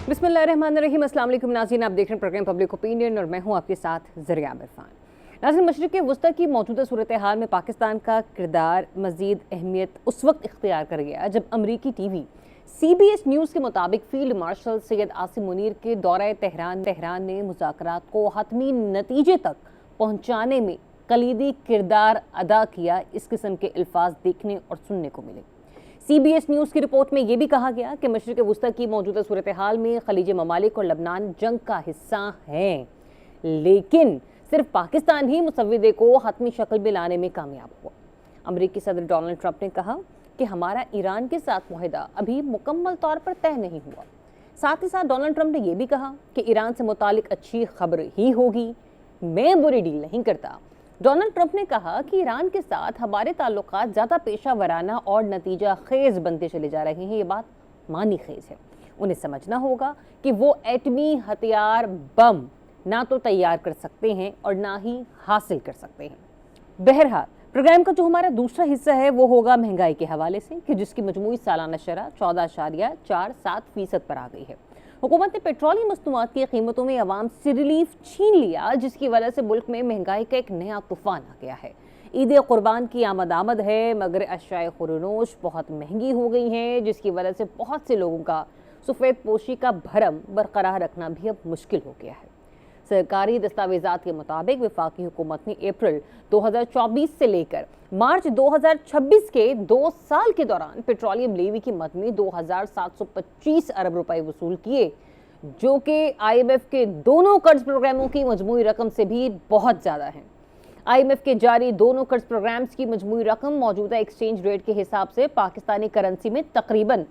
बिस्मिल्लाहिर्रहमानिर्रहीम। अस्सलाम वालेकुम नाज़रीन, आप देख रहे हैं प्रोग्राम पब्लिक ओपिनियन और मैं हूं आपके साथ ज़रिया इरफान। नाज़रीन, मशरिक़ वुस्ता की मौजूदा सूरत हाल में पाकिस्तान का किरदार मज़ीद अहमियत उस वक्त इख्तियार कर गया जब अमरीकी टीवी CBS न्यूज़ के मुताबिक फील्ड मार्शल सैयद आसिम मुनीर के दौरे तेहरान ने मुज़ाकरात को हतमी नतीजे तक पहुँचाने में कलीदी किरदार अदा किया। इस किस्म के अल्फाज देखने और सुनने को मिले। CBS न्यूज़ की रिपोर्ट में यह भी कहा गया कि मशरिक़ वुस्ता की मौजूदा सूरत हाल में खलीज ममालिक और लबनान जंग का हिस्सा हैं, लेकिन सिर्फ पाकिस्तान ही मुसव्विदे को हतमी शक्ल में लाने में कामयाब हुआ। अमरीकी सदर डोनाल्ड ट्रंप ने कहा कि हमारा ईरान के साथ मुआहदा अभी मुकम्मल तौर पर तय नहीं हुआ। साथ ही साथ डोनाल्ड ट्रंप ने यह भी कहा कि ईरान से मुतालिक अच्छी खबर ही होगी, मैं बुरी डील नहीं करता। डोनाल्ड ट्रंप ने कहा कि ईरान के साथ हमारे ताल्लुकात ज़्यादा पेशा वराना और नतीजा खेज बनते चले जा रहे हैं। ये बात मानी खेज है। उन्हें समझना होगा कि वो एटमी हथियार बम ना तो तैयार कर सकते हैं और ना ही हासिल कर सकते हैं। बहरहाल, प्रोग्राम का जो हमारा दूसरा हिस्सा है वो होगा महंगाई के हवाले से, कि जिसकी मजमूई सालाना शरह 14.47% पर आ गई है। हुकूमत ने पेट्रोलियम मसनूआत की कीमतों में अवाम से रिलीफ छीन लिया, जिसकी वजह से मुल्क में महंगाई का एक नया तूफान आ गया है। ईद कुर्बान की आमद है, मगर अशाए खुरनोश बहुत महंगी हो गई हैं, जिसकी वजह से बहुत से लोगों का सफ़ेद पोशी का भरम बरकरार रखना भी अब मुश्किल हो गया है। सरकारी दस्तावेजात के मुताबिक वफाकी हुकूमत ने अप्रैल 2024 से लेकर मार्च 2026 के 2 साल के दौरान पेट्रोलियम लेवी की मद में 2725 अरब रुपए वसूल किए, जो कि IMF के दोनों कर्ज प्रोग्रामों की मजमूई रकम से भी बहुत ज़्यादा है। IMF के जारी दोनों कर्ज प्रोग्राम्स की मजमूई रकम मौजूदा एक्सचेंज रेट के हिसाब से पाकिस्तानी करेंसी में तकरीबन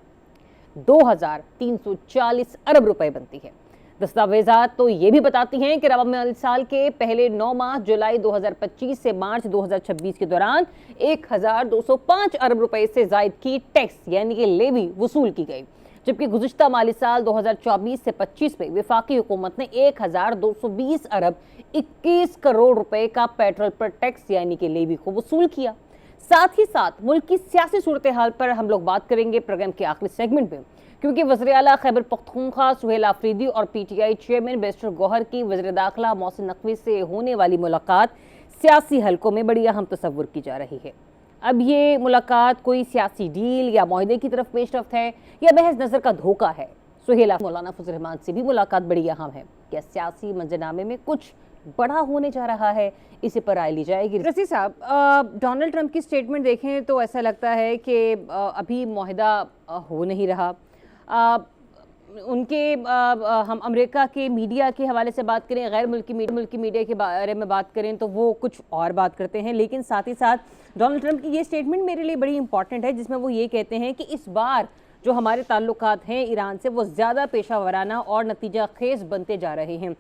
2340 अरब रुपए बनती है। दस्तावेजात तो ये भी बताती हैं कि रबी साल के पहले 9 माह जुलाई 2025 से मार्च 2026 के दौरान 1205 अरब रुपए से जायद की टैक्स यानी कि लेवी वसूल की गई, जबकि गुज़िश्ता माली साल 2024 से 25 में वफाकी हुकूमत ने 1220 अरब 21 करोड़ रुपए का पेट्रोल पर टैक्स यानी कि लेवी को वसूल किया। साथ ही साथ मुल्क की सियासी सूरत हाल पर हम लोग बात करेंगे प्रोग्राम के आखिरी सेगमेंट में, क्योंकि वज़ीर आला खैबर पख्तूनख्वा सुहेल आफरीदी और PTI चेयरमैन बैरिस्टर गौहर की वज़ीर दाखिला मोहसिन नकवी से होने वाली मुलाकात सियासी हलकों में बड़ी अहम तस्वुर की जा रही है। अब ये मुलाकात कोई सियासी डील या मुआहदे की तरफ पेशरफ्त है या महज नज़र का धोखा है। सुहेल मौलाना फजल रहमान से भी मुलाकात बड़ी अहम है। क्या सियासी मंजरनामे में कुछ बड़ा होने जा रहा है, इसी पर राय ली जाएगी। रसी साहब, डोनाल्ड ट्रंप की स्टेटमेंट देखें तो ऐसा लगता है कि अभी मुआहदा हो नहीं रहा। उनके हम अमेरिका के मीडिया के हवाले से बात करें, गैर मुल्की मीडिया के बारे में बात करें तो वो कुछ और बात करते हैं। लेकिन साथ ही साथ डोनाल्ड ट्रंप की ये स्टेटमेंट मेरे लिए बड़ी इंपॉर्टेंट है, जिसमें वो ये कहते हैं कि इस बार जो हमारे ताल्लुकात हैं ईरान से वो ज़्यादा पेशा वराना और नतीजा खेज बनते जा रहे हैं।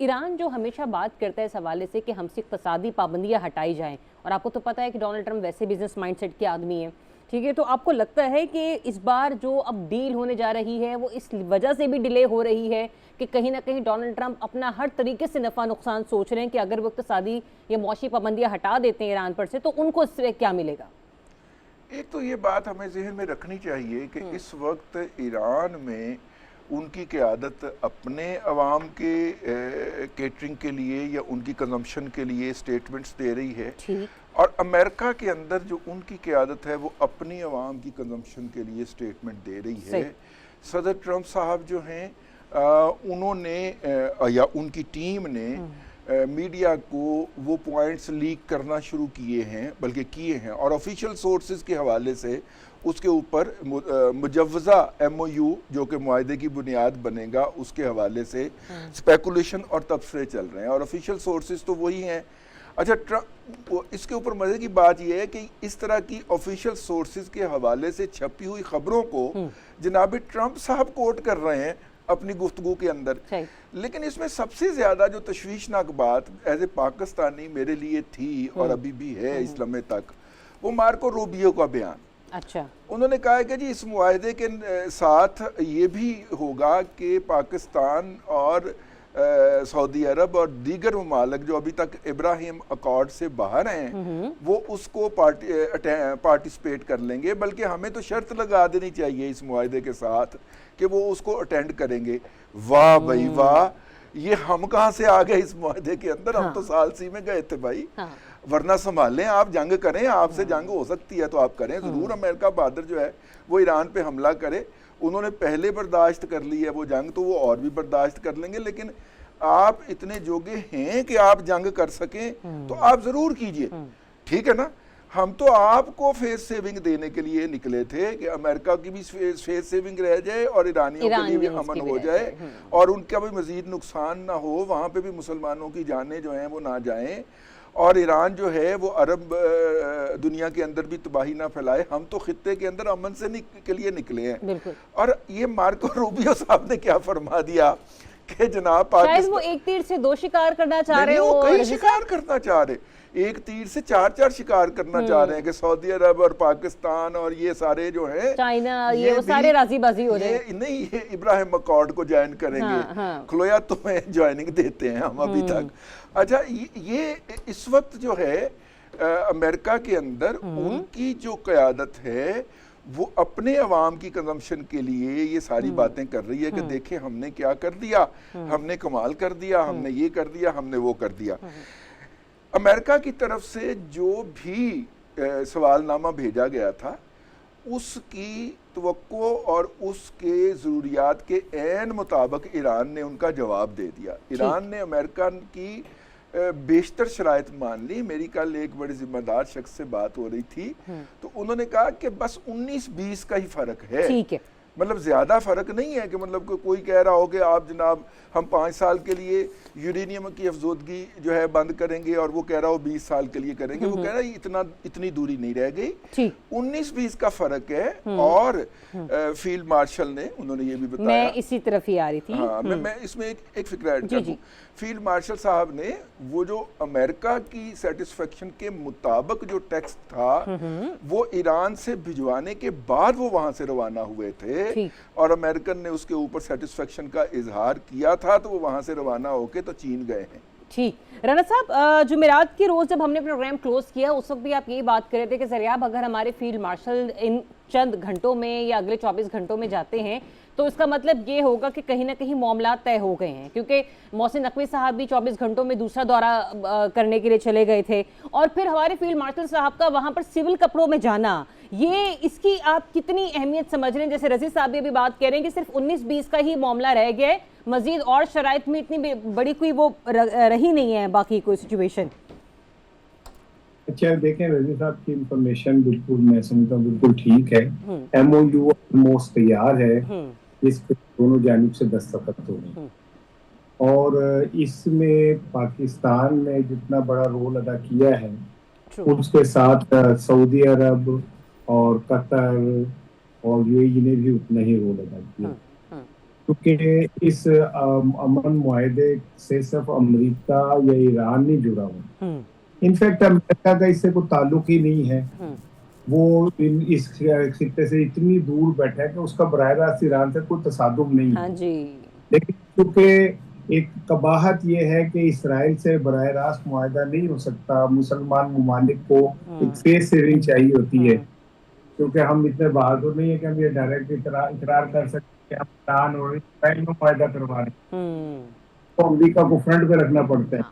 ईरान जो हमेशा बात करता है इस हवाले से कि हमसे इक़्तिसादी पाबंदियाँ हटाई जाएँ, और आपको तो पता है कि डोनाल्ड ट्रंप वैसे बिजनेस माइंडसेट के आदमी हैं, ठीक है। तो आपको लगता है कि इस बार जो अब डील होने जा रही है वो इस वजह से भी डिले हो रही है कि कहीं ना कहीं डोनाल्ड ट्रंप अपना हर तरीके से नफ़ा नुकसान सोच रहे हैं कि अगर वो इक़्तिसादी या मौशी पाबंदियाँ हटा देते हैं ईरान पर से तो उनको इससे क्या मिलेगा? एक तो ये बात हमें जहन में रखनी चाहिए कि इस वक्त ईरान में उनकी क़यादत अपने अवाम के केटरिंग के लिए या उनकी कंजम्पशन के लिए स्टेटमेंट्स दे रही है, और अमेरिका के अंदर जो उनकी क़यादत है वो अपनी अवाम की कंजम्पशन के लिए स्टेटमेंट दे रही है। सदर ट्रंप साहब जो हैं उन्होंने या उनकी टीम ने मीडिया को वो पॉइंट्स लीक करना शुरू किए हैं, बल्कि किए हैं, और ऑफिशियल सोर्सेज के हवाले से उसके ऊपर मुजव्वज़ा MOU जो कि मुआहदे की बुनियाद बनेगा उसके हवाले से स्पेकुलेशन और तबसरे चल रहे हैं, और ऑफिशियल सोर्सेज तो वही हैं। अच्छा, इसके ऊपर मज़े की बात यह है कि इस तरह की ऑफिशियल सोर्सेज के हवाले से छपी हुई खबरों को जनाब ट्रंप साहब कोट कर रहे हैं अपनी गुफ्तगू के अंदर। लेकिन इसमें सबसे ज़्यादा जो तशवीशनाक बात एज ए पाकिस्तानी मेरे लिए थी और अभी भी है इस लम्हे तक, वो मार्को रूबियो का बयान। अच्छा, उन्होंने कहा है कि जी इस मुआहदे के साथ ये भी होगा कि पाकिस्तान और सऊदी अरब और दीगर ममालिक जो अभी तक इब्राहिम अकॉर्ड से बाहर हैं वो उसको पार्टिसिपेट कर लेंगे, बल्कि हमें तो शर्त लगा देनी चाहिए इस मुआहदे के साथ कि वो उसको अटेंड करेंगे। वाह भाई वाह, ये हम कहाँ से आ गए इस मुआहदे के अंदर। हम तो साल सी में गए थे भाई। वरना संभालें, आप जंग करें, आपसे जंग हो सकती है तो आप करें ज़रूर। अमेरिका बहादुर जो है वो ईरान पे हमला करे, उन्होंने पहले बर्दाश्त कर ली है वो जंग, तो वो और भी बर्दाश्त कर लेंगे। लेकिन आप इतने जोगे हैं कि आप जंग कर सकें तो आप ज़रूर कीजिए, ठीक है ना। हम तो आपको फेस सेविंग देने के लिए निकले थे कि अमेरिका की भी फेस सेविंग रह जाए और ईरानियों के लिए भी अमन हो जाए और उनका भी मज़ीद नुकसान ना हो, वहाँ पे भी मुसलमानों की जानें जो हैं वो ना जाएं और ईरान जो है वो अरब दुनिया के अंदर भी तबाही ना फैलाए। हम तो खित्ते के अंदर अमन से के लिए निकले हैं। और ये मार्को रूबियो साहब ने क्या फरमा दिया कि जनाब पाकिस्तान, वो एक तीर से दो शिकार करना चाह रहे हो, कई शिकार करना चाह रहे, एक तीर से चार शिकार करना चाह रहे हैं कि सऊदी अरब और पाकिस्तान और ये सारे जो है चाइना, ये वो सारे राजीबाजी हो जाए। नहीं, ये इब्राहिम अकॉर्ड को ज्वाइन करेंगे। खलोया तुम्हें ज्वाइनिंग देते हैं हम अभी तक। अच्छा, ये इस वक्त जो है अमेरिका के अंदर उनकी जो क़यादत है वो अपने अवाम की कंजम्पशन के लिए ये सारी बातें कर रही है कि देखें हमने क्या कर दिया, हमने कमाल कर दिया, हमने ये कर दिया, हमने वो कर दिया। अमेरिका की तरफ से जो भी सवालनामा भेजा गया था उसकी तवक्को और उसके ज़रूरियात के ऐन मुताबिक ईरान ने उनका जवाब दे दिया। ईरान ने अमेरिका की बेशतर शराइत मान ली। मेरी कल एक बड़े जिम्मेदार शख्स से बात हो रही थी तो उन्होंने कहा कि बस 19-20 का ही फ़र्क है, ठीक है, मतलब ज़्यादा फ़र्क नहीं है कि मतलब कोई कह रहा हो कि आप जनाब हम 5 साल के लिए यूरेनियम की अफजोदगी जो है बंद करेंगे और वो कह रहा हो 20 साल के लिए करेंगे। वो कह रहा है इतनी दूरी नहीं रह गई, 19-20 का फ़र्क है। और फील्ड मार्शल ने उन्होंने ये भी बताया, मैं इसी तरफ ही आ रही थी। हाँ, मैं इसमें एक फिक्र ऐड कर दूं। फील्ड मार्शल साहब ने वो जो अमेरिका की सेटिस्फेक्शन के मुताबिक जो टेक्स्ट था वो ईरान से भिजवाने के बाद वो वहां से रवाना हुए थे और अमेरिकन ने उसके ऊपर सेटिस्फेक्शन का इजहार किया था तो वो वहां से रवाना होके तो चीन गए हैं। ठीक, राना साहब, जुमेरात की रोज़ जब हमने प्रोग्राम क्लोज किया उस वक्त भी आप यही बात कर रहे थे कि ज़रियाब अगर हमारे फील्ड मार्शल इन चंद घंटों में या अगले 24 घंटों में जाते हैं तो इसका मतलब ये होगा कि कहीं ना कहीं मामला तय हो गए हैं, क्योंकि मोहसिन नकवी साहब भी 24 घंटों में दूसरा दौरा करने के लिए चले गए थे और फिर हमारे फील्ड मार्शल साहब का वहाँ पर सिविल कपड़ों में जाना, ये इसकी आप कितनी अहमियत समझ रहे हैं? जैसे रजीज साहब भी बात कह रहे हैं कि सिर्फ 19-20 का ही मामला रह गया है, मजीद और शराइत में इतनी बड़ी कोई वो रही नहीं है बाकी कोई सिचुएशन। अच्छा, देखें रजी साहब की इंफॉर्मेशन बिल्कुल मैं समझता हूँ बिल्कुल ठीक है। MOU ऑलमोस्ट तैयार है, इसके दोनों जानिब से दस्तखत हो गए और इसमें पाकिस्तान ने जितना बड़ा रोल अदा किया है उसके साथ सऊदी अरब और कतर और UAE ने भी उतना ही रोल अदा किया, क्योंकि इस अमन मुआहदे से सिर्फ अमेरिका या ईरान नहीं जुड़ा हुआ। इनफैक्ट अमेरिका का इससे कोई ताल्लुक ही नहीं है। वो इस खित्ते से इतनी दूर बैठा है कि उसका बराह रास्त ईरान से कोई तसादुम नहीं है। लेकिन क्योंकि एक कबाहत ये है कि इसराइल से बराह रास्त मुआहदा नहीं हो सकता, मुसलमान ममालिक को एक फेस सेविंग चाहिए होती है, क्योंकि हम इतने बहादुर नहीं है कि हम ये डायरेक्ट इकरार कर सकते हैं हम ईरान और इसराइल में मुआहदा करवा रहे हैं, तो अमेरिका को फ्रंट पे रखना पड़ता है।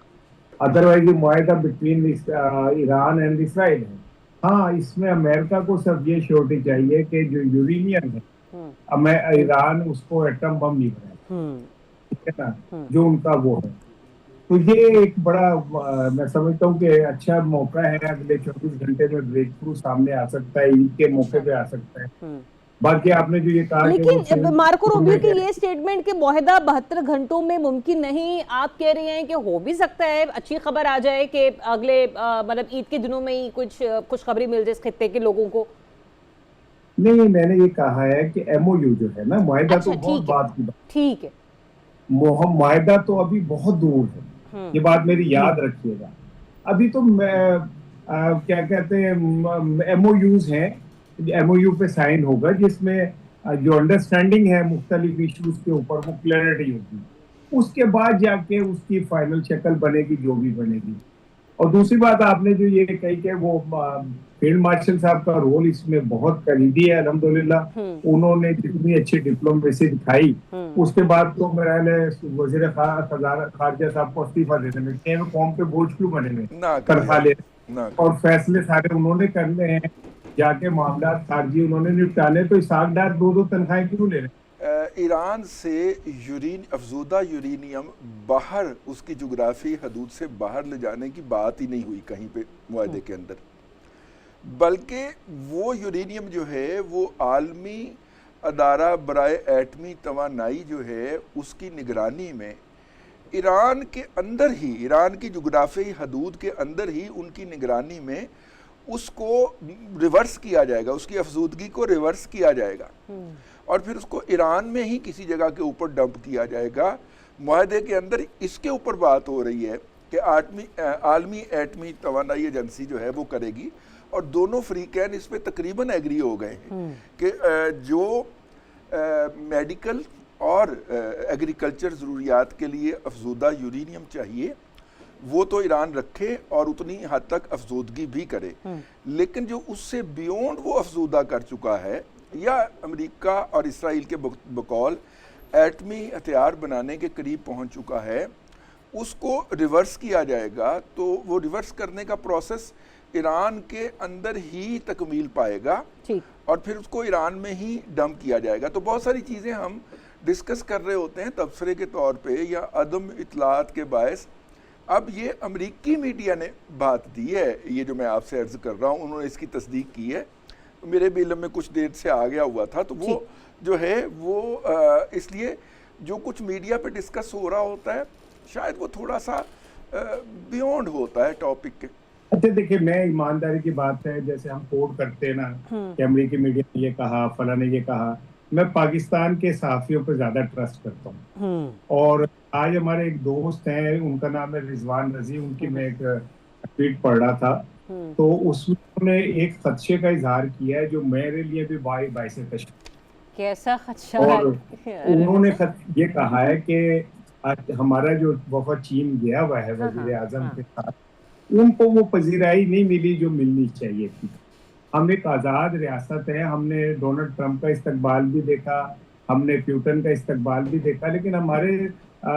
अदरवाइज ये मुआहदा बिटवीन ईरान एंड इसराइल है। हाँ, इसमें अमेरिका को सिर्फ ये श्योरिटी चाहिए कि जो यूरेनियम है ईरान उसको एटम बम नहीं बनाए, ठीक है ना, जो उनका वो है। तो ये एक बड़ा मैं समझता हूँ कि अच्छा मौका है, अगले 24 घंटे में ब्रेक थ्रू सामने आ सकता है, ईद के मौके पे आ सकता है। बाकी आपने जो ये कहा, लेकिन मार्को रूबियो की ये स्टेटमेंट के मुआहदा 72 घंटों में मुमकिन नहीं, आप कह रही हैं कि हो भी सकता है, अच्छी खबर आ जाए कि अगले मतलब ईद के दिनों में ही कुछ खुशखबरी मिल जाए इस खित्ते के लोगों को। नहीं, मैंने ये कहा है कि MOU जो है ना, मुआहदा तो बहुत बात की बात, ठीक है, मुआहदा तो अभी बहुत दूर है, ये बात मेरी याद रखिएगा। अभी तो क्या कहते हैं MOUs हैं, MOU पे साइन होगा जिसमें जो अंडरस्टैंडिंग है मुख्तलिफ इश्यूज के ऊपर वो क्लैरिटी होगी। उसके बाद जाके उसकी फाइनल शक्ल बनेगी जो भी बनेगी। और दूसरी बात आपने जो ये कही कि वो फील्ड मार्शल साहब का रोल इसमें बहुत करीबी है, अल्हम्दुलिल्लाह उन्होंने जितनी अच्छी डिप्लोमेसी दिखाई उसके बाद तो मेरा वजीर खारजा साहब को इस्तीफा दे देने चाहिए, कौम पे बोझ क्यों बने में तनख्वाह ले, और फैसले सारे उन्होंने करने हैं, जाके मामला खारजी उन्होंने निपटाने, तो इसाक डार 2-2 तनख्वाहें क्यों ले रहे हैं? ईरान से अफजूदा यूरेनियम बाहर, उसकी जुग्राफी हदूद से बाहर ले जाने की बात ही नहीं हुई कहीं पे मुआहदे के अंदर, बल्कि वो यूरेनियम जो है वो आलमी अदारा बराए एटमी तवानाई जो है उसकी निगरानी में ईरान के अंदर ही, ईरान की जुग्राफी हदूद के अंदर ही उनकी निगरानी में उसको रिवर्स किया जाएगा, उसकी अफजूदगी को रिवर्स किया जाएगा और फिर उसको ईरान में ही किसी जगह के ऊपर डंप किया जाएगा। मुआहदे के अंदर इसके ऊपर बात हो रही है कि आलमी एटमी तवानाई एजेंसी जो है वो करेगी, और दोनों फ्रीकैन इस पर तकरीबन एग्री हो गए हैं कि जो मेडिकल और एग्रीकल्चर ज़रूरियात के लिए अफजूदा यूरेनियम चाहिए वो तो ईरान रखे और उतनी हद तक अफजूदगी भी करे, लेकिन जो उससे बियॉन्ड वो अफजूदा कर चुका है या अमेरिका और इसराइल के बकौल एटमी हथियार बनाने के करीब पहुंच चुका है, उसको रिवर्स किया जाएगा। तो वो रिवर्स करने का प्रोसेस ईरान के अंदर ही तकमील पाएगा और फिर उसको ईरान में ही डंप किया जाएगा। तो बहुत सारी चीज़ें हम डिस्कस कर रहे होते हैं तबसरे के तौर पे या अदम इतलात के बायस। अब ये अमेरिकी मीडिया ने बात दी है, ये जो मैं आपसे अर्ज कर रहा हूँ, उन्होंने इसकी तस्दीक की है, मेरे भी इल्म में कुछ देर से आ गया हुआ था, तो वो जो है वो इसलिए जो कुछ मीडिया पे डिस्कस हो रहा होता है शायद वो थोड़ा सा बियॉन्ड होता है टॉपिक के। अच्छा देखिए, मैं ईमानदारी की बात है, जैसे हम कोट करते हैं ना कि अमेरिकी मीडिया ने ये कहा, फला ने ये कहा, मैं पाकिस्तान के सहाफियों पर ज्यादा ट्रस्ट करता हूँ। और आज हमारे एक दोस्त हैं, उनका नाम है रिजवान रजी, उनकी मैं एक ट्वीट पढ़ रहा था, तो उसने एक खदशे का इजहार किया है जो मेरे लिए भी बाईस तशवीश। कैसा खदशा? और उन्होंने ये कहा है कि हमारा जो वफद चीन गया हुआ है वजीर आजम के साथ, उनको वो पजीराई नहीं मिली जो मिलनी चाहिए थी। हम एक आज़ाद रियासत है, हमने डोनाल्ड ट्रंप का इस्तकबाल भी देखा, हमने प्यूटन का इस्तकबाल भी देखा, लेकिन हमारे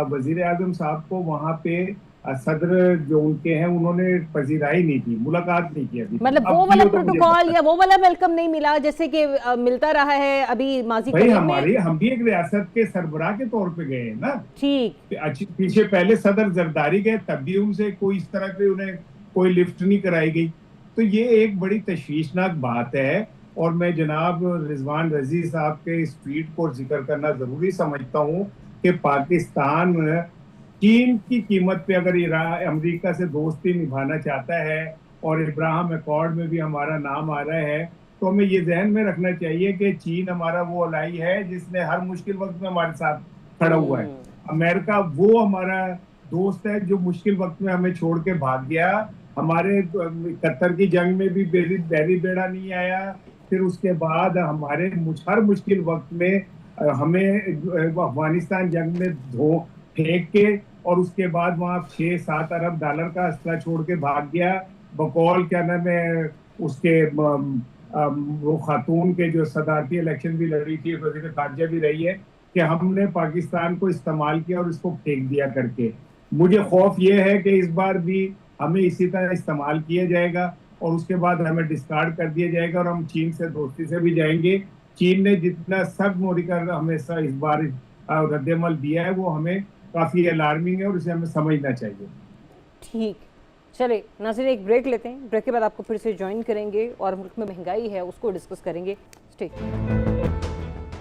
वजीर आजम साहब को वहाँ पे सदर जो उनके हैं उन्होंने पजीराई नहीं की, मुलाकात नहीं की अभी। मतलब वो वाला प्रोटोकॉल या वो वाला वेलकम नहीं मिला जैसे कि मिलता रहा है अभी माजी भाई हमारी, हम भी एक रियासत के सरबराह के तौर पे गए हैं ना। ठीक, पीछे पहले सदर जरदारी गए, तब भी उनसे कोई इस तरह की उन्हें कोई लिफ्ट नहीं कराई गई। तो ये एक बड़ी तशवीशनाक बात है और मैं जनाब रिजवान रजी साहब के इस ट्वीट को जिक्र करना जरूरी समझता हूँ कि पाकिस्तान चीन की कीमत पे अगर अमेरिका से दोस्ती निभाना चाहता है और इब्राहिम अकॉर्ड में भी हमारा नाम आ रहा है, तो हमें ये जहन में रखना चाहिए कि चीन हमारा वो अलाई है जिसने हर मुश्किल वक्त में हमारे साथ खड़ा हुआ है। अमेरिका वो हमारा दोस्त है जो मुश्किल वक्त में हमें छोड़ के भाग गया। हमारे 71 की जंग में भी बैरी बेड़ा नहीं आया, फिर उसके बाद हमारे हर मुश्किल वक्त में हमें अफगानिस्तान जंग में फेंक के और उसके बाद वहाँ 6-7 अरब डॉलर का असला छोड़ के भाग गया। बकौल क्या नाम है उसके वो खातून के जो सदारती इलेक्शन भी लड़ी थी, वज़ीर खारजा भी रही है, कि हमने पाकिस्तान को इस्तेमाल किया और इसको फेंक दिया करके। मुझे खौफ ये है कि इस बार भी हमें इसी तरह इस्तेमाल किया जाएगा और उसके बाद हमें डिस्कार्ड कर दिया जाएगा और हम चीन से दोस्ती से भी जाएंगे। चीन ने जितना सख्त मोरिकर हमेशा इस बार रद्देमल दिया है वो हमें काफी अलार्मिंग है और इसे हमें समझना चाहिए। ठीक, चलिए नाज़रीन एक ब्रेक लेते हैं, ब्रेक के बाद आपको फिर से ज्वाइन करेंगे और मुल्क में महंगाई है उसको डिस्कस करेंगे।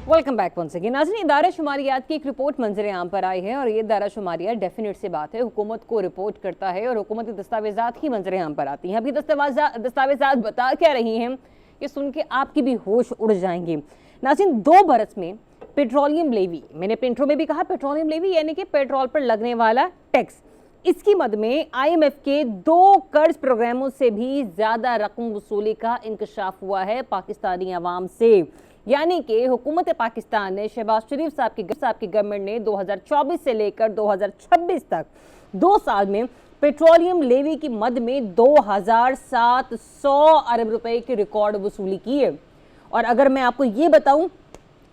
Welcome back once again. नाज़रीन, इदारा शुमारियात की एक रिपोर्ट मंजर आम पर आई है और ये इदारा शुमारियात डेफिनेट से बात है, हुकूमत को रिपोर्ट करता है और हुकूमती दस्तावेजात ही मंजर आम पर आती हैं। अभी दस्तावेजात बता क्या रही हैं ये सुन के आपकी भी होश उड़ जाएंगे। नाज़रीन, 2 बरस में पेट्रोलियम लेवी, मैंने इंट्रो में भी कहा पेट्रोलियम लेवी यानी कि पेट्रोल पर लगने वाला टैक्स, इसकी मद में IMF के 2 कर्ज प्रोग्रामों से भी ज्यादा रकम वसूली का इंकशाफ हुआ है पाकिस्तानी अवाम से। यानी कि हुकूमत पाकिस्तान ने शहबाज शरीफ साहब की गवर्नमेंट ने 2024 से लेकर 2026 तक 2 साल में पेट्रोलियम लेवी की मद में 2700 अरब रुपए की रिकॉर्ड वसूली की है। और अगर मैं आपको ये बताऊं